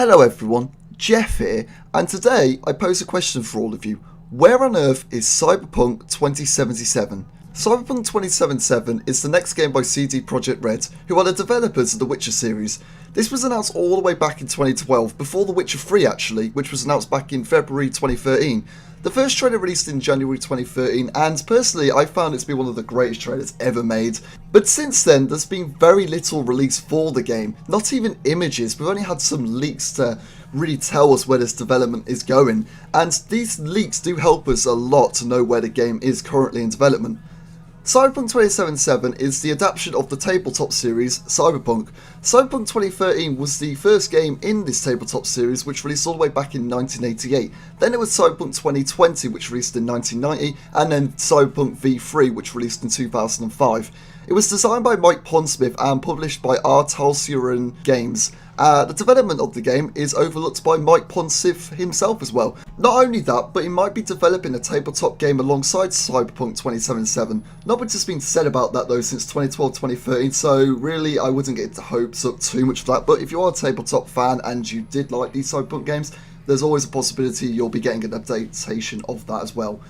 Hello everyone, Jeff here, and today I pose a question for all of you. Where on earth is Cyberpunk 2077? Cyberpunk 2077 is the next game by CD Projekt Red, who are the developers of the Witcher series. This was announced all the way back in 2012, before The Witcher 3 actually, which was announced back in February 2013. The first trailer released in January 2013, and personally I found it to be one of the greatest trailers ever made. But since then, there's been very little released for the game, not even images. We've only had some leaks to really tell us where this development is going, and these leaks do help us a lot to know where the game is currently in development. Cyberpunk 2077 is the adaptation of the tabletop series Cyberpunk. Cyberpunk 2013 was the first game in this tabletop series, which released all the way back in 1988. Then it was Cyberpunk 2020, which released in 1990, and then Cyberpunk V3, which released in 2005. It was designed by Mike Pondsmith and published by Artalsuren Games. The development of the game is overlooked by Mike Pondsmith himself as well. Not only that, but he might be developing a tabletop game alongside Cyberpunk 2077. Not much has been said about that though since 2012-2013, so really I wouldn't get the hopes up too much for that. But if you are a tabletop fan and you did like these Cyberpunk games, there's always a possibility you'll be getting an updatation of that as well.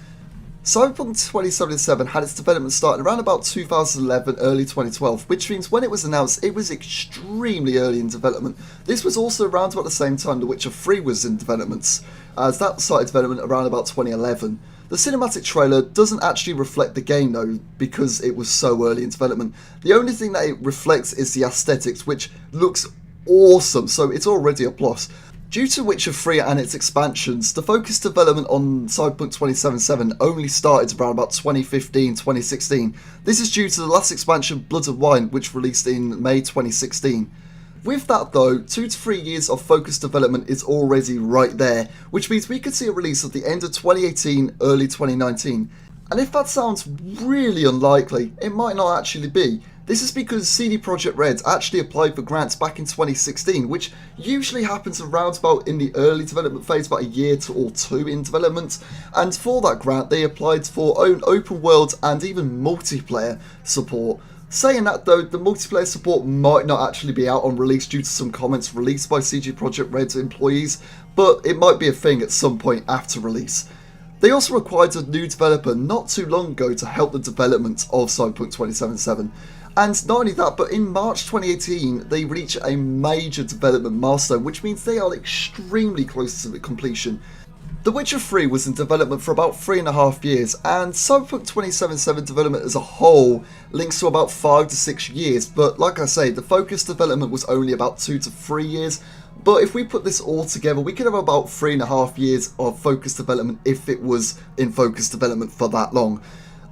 Cyberpunk 2077 had its development started around about 2011, early 2012, which means when it was announced, it was extremely early in development. This was also around about the same time The Witcher 3 was in development, as that started development around about 2011. The cinematic trailer doesn't actually reflect the game though, because it was so early in development. The only thing that it reflects is the aesthetics, which looks awesome, so it's already a plus. Due to Witcher 3 and its expansions, the focused development on Cyberpunk 2077 only started around about 2015-2016. This is due to the last expansion, Blood and Wine, which released in May 2016. With that though, 2 to 3 years of focused development is already right there, which means we could see a release at the end of 2018, early 2019. And if that sounds really unlikely, it might not actually be. This is because CD Projekt Red actually applied for grants back in 2016, which usually happens around about in the early development phase, about a year or two in development. And for that grant, they applied for own open world and even multiplayer support. Saying that though, the multiplayer support might not actually be out on release due to some comments released by CD Projekt Red's employees, but it might be a thing at some point after release. They also required a new developer not too long ago to help the development of Cyberpunk 2077. And not only that, but in March 2018, they reached a major development milestone, which means they are extremely close to completion. The Witcher 3 was in development for about 3.5 years, and Cyberpunk 2077 development as a whole links to about 5 to 6 years, but like I say, the focused development was only about 2 to 3 years. But if we put this all together, we could have about 3.5 years of focused development if it was in focused development for that long.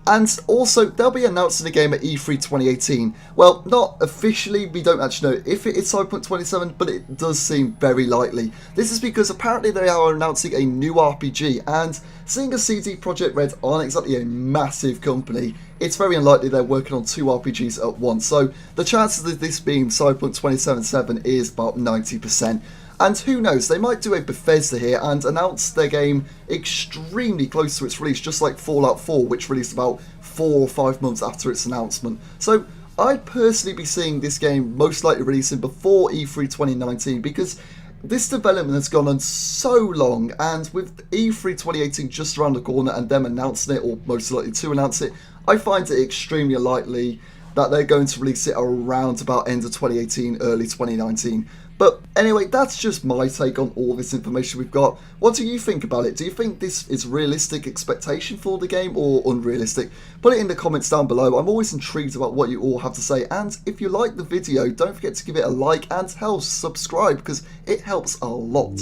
And also, they'll be announcing the game at E3 2018. Well, not officially, we don't actually know if it is Cyberpunk 27, but it does seem very likely. This is because apparently they are announcing a new RPG, and seeing as CD Projekt Red aren't exactly a massive company, it's very unlikely they're working on 2 RPGs at once. So the chances of this being Cyberpunk 2077 is about 90%. And who knows, they might do a Bethesda here and announce their game extremely close to its release, just like Fallout 4, which released about 4 or 5 months after its announcement. So I'd personally be seeing this game most likely releasing before E3 2019, because this development has gone on so long, and with E3 2018 just around the corner and them announcing it, or most likely to announce it, I find it extremely likely that they're going to release it around about end of 2018, early 2019. But anyway, that's just my take on all this information we've got. What do you think about it? Do you think this is realistic expectation for the game or unrealistic? Put it in the comments down below. I'm always intrigued about what you all have to say. And if you like the video, don't forget to give it a like and hell, subscribe, because it helps a lot.